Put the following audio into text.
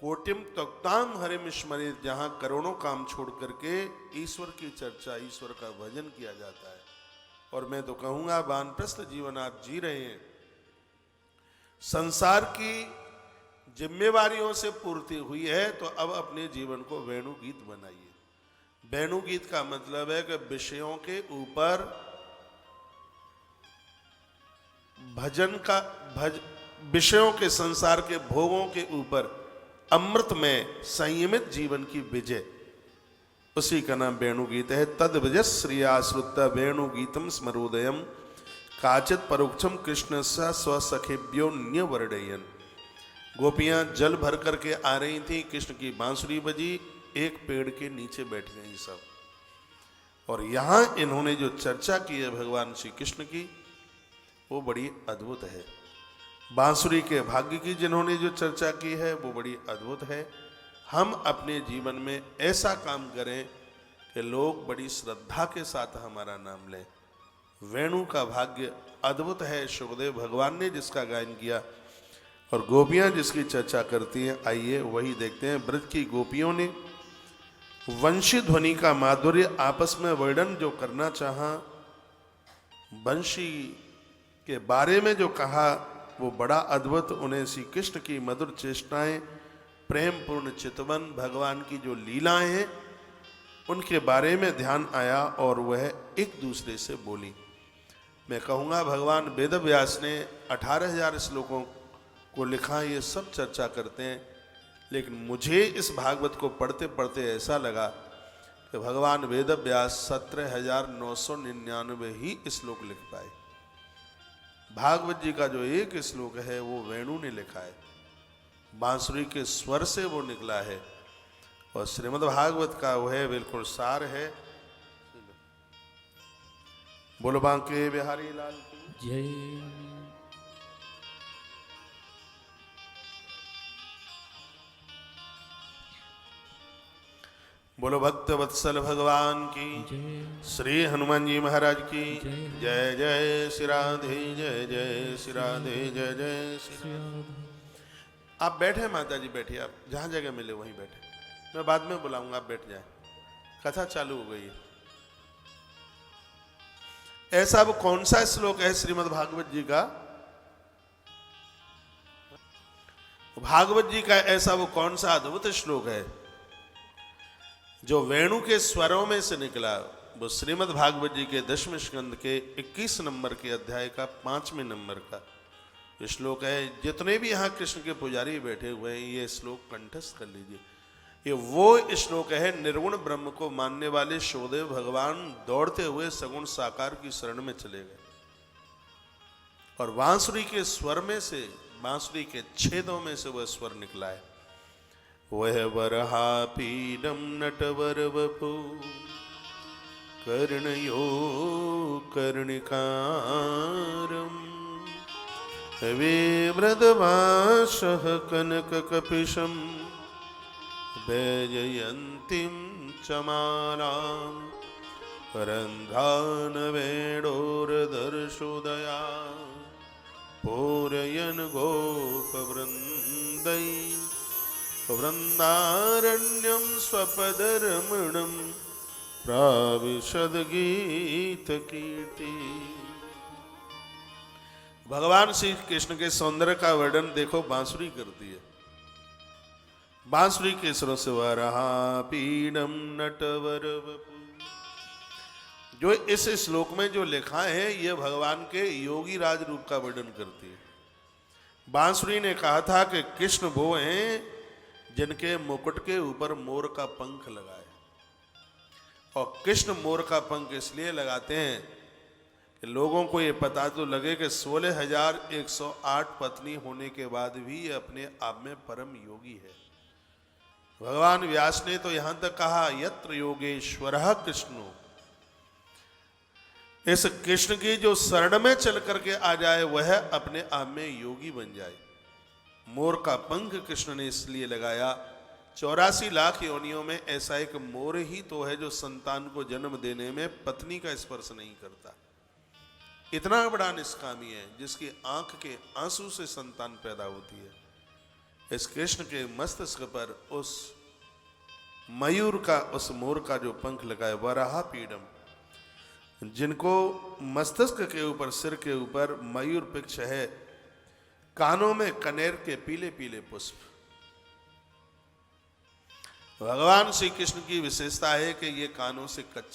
कोटिम तक्ताम हरिम स्मरित, जहां करोड़ों काम छोड़ करके ईश्वर की चर्चा, ईश्वर का भजन किया जाता है। और मैं तो कहूंगा वानप्रस्थ जीवन आप जी रहे हैं, संसार की जिम्मेवारियों से पूर्ति हुई है, तो अब अपने जीवन को वेणु गीत बनाइए। वेणु गीत का मतलब है कि विषयों के ऊपर भजन का विषयों के, संसार के भोगों के ऊपर अमृत में संयमित जीवन की विजय, उसी का नाम वेणु गीत है। तद विजय श्रिया श्रुत वेणु गीतम स्मरोदयम काचित परोक्षम कृष्ण स्वसखेभ्यो न्यवर्णयन। गोपियां जल भर करके आ रही थी, कृष्ण की बांसुरी बजी, एक पेड़ के नीचे बैठ गई सब। और यहां इन्होंने जो चर्चा की है भगवान श्री कृष्ण की, वो बड़ी अद्भुत है। बांसुरी के भाग्य की जिन्होंने जो चर्चा की है वो बड़ी अद्भुत है। हम अपने जीवन में ऐसा काम करें कि लोग बड़ी श्रद्धा के साथ हमारा नाम लें। वेणु का भाग्य अद्भुत है, सुखदेव भगवान ने जिसका गायन किया और गोपियां जिसकी चर्चा करती हैं, आइए वही देखते हैं। ब्रज की गोपियों ने वंशी ध्वनि का माधुर्य आपस में वर्णन जो करना चाहा, वंशी के बारे में जो कहा, वो बड़ा अद्भुत। उन्हें श्री कृष्ण की मधुर चेष्टाएं, प्रेम पूर्ण चितवन, भगवान की जो लीलाएं हैं, उनके बारे में ध्यान आया और वह एक दूसरे से बोली। मैं कहूँगा भगवान वेद व्यास ने 18,000 श्लोकों को लिखा, ये सब चर्चा करते हैं, लेकिन मुझे इस भागवत को पढ़ते पढ़ते ऐसा लगा कि भगवान वेद व्यास 17,999 ही श्लोक लिख पाए। भागवत जी का जो एक श्लोक है वो वेणु ने लिखा है, बांसुरी के स्वर से वो निकला है, और श्रीमद् भागवत का वह बिल्कुल सार है। बोलो बांके बिहारी लाल की जय। बोलो भक्त वत्सल भगवान की, श्री हनुमान जी महाराज की जय। जय श्री राधे, जय जय श्री राधे, जय जय श्री राधे। आप बैठे माता जी, बैठिए, आप जहां जगह मिले वहीं बैठे, मैं बाद में बुलाऊंगा, आप बैठ जाए। कथा चालू हो गई है। ऐसा वो कौन सा श्लोक है श्रीमद् भागवत जी का? भागवत जी का ऐसा वो कौन सा अद्भुत श्लोक है जो वेणु के स्वरों में से निकला? वो श्रीमद् भागवत जी के 10वें स्कंद के 21 नंबर के अध्याय का 5वें नंबर का श्लोक है। जितने भी यहाँ कृष्ण के पुजारी बैठे हुए हैं, ये श्लोक कंठस्थ कर लीजिए। ये वो श्लोक है, निर्गुण ब्रह्म को मानने वाले सुखदेव भगवान दौड़ते हुए सगुण साकार की शरण में चले गए, और बांसुरी के स्वर में से, बांसुरी के छेदों में से वह स्वर निकला है। वह वरहा पीडम नटवर वपु कर्णयो कर्णिकारम विव्रतवासः कनक कपिशम वैजयन्तीं चमालां रन्ध्रान् वेणोर्दर्शोदया पूरयन् गोपवृन्दै वृन्दारण्यं स्वपदरमणं प्राविशद गीत कीर्ति। भगवान श्री कृष्ण के सौंदर्य का वर्णन देखो, बांसुरी करती है। बांसुरी के सुरों से वरहा पीडम नटवर वपु, जो इस श्लोक में जो लिखा है, यह भगवान के योगी राज रूप का वर्णन करती है। बांसुरी ने कहा था कि कृष्ण वो हैं जिनके मुकुट के ऊपर मोर का पंख लगा है, और कृष्ण मोर का पंख इसलिए लगाते हैं कि लोगों को ये पता तो लगे कि 16,108 पत्नी होने के बाद भी ये अपने आप में परम योगी है। भगवान व्यास ने तो यहां तक कहा, यत्र योगेश्वरः कृष्णो, इस कृष्ण की जो शरण में चल करके आ जाए वह अपने आप में योगी बन जाए। मोर का पंख कृष्ण ने इसलिए लगाया, 84 लाख योनियों में ऐसा एक मोर ही तो है जो संतान को जन्म देने में पत्नी का स्पर्श नहीं करता। इतना बड़ा निष्कामी है जिसकी आंख के आंसू से संतान पैदा होती है। इस कृष्ण के मस्तिष्क पर उस मयूर का, उस मोर का जो पंख लगाए, वराहा पीडम, जिनको मस्तिष्क के ऊपर, सिर के ऊपर मयूर पिक्ष है, कानों में कनेर के पीले पीले पुष्प। भगवान श्री कृष्ण की विशेषता है कि ये कानों से कच्छ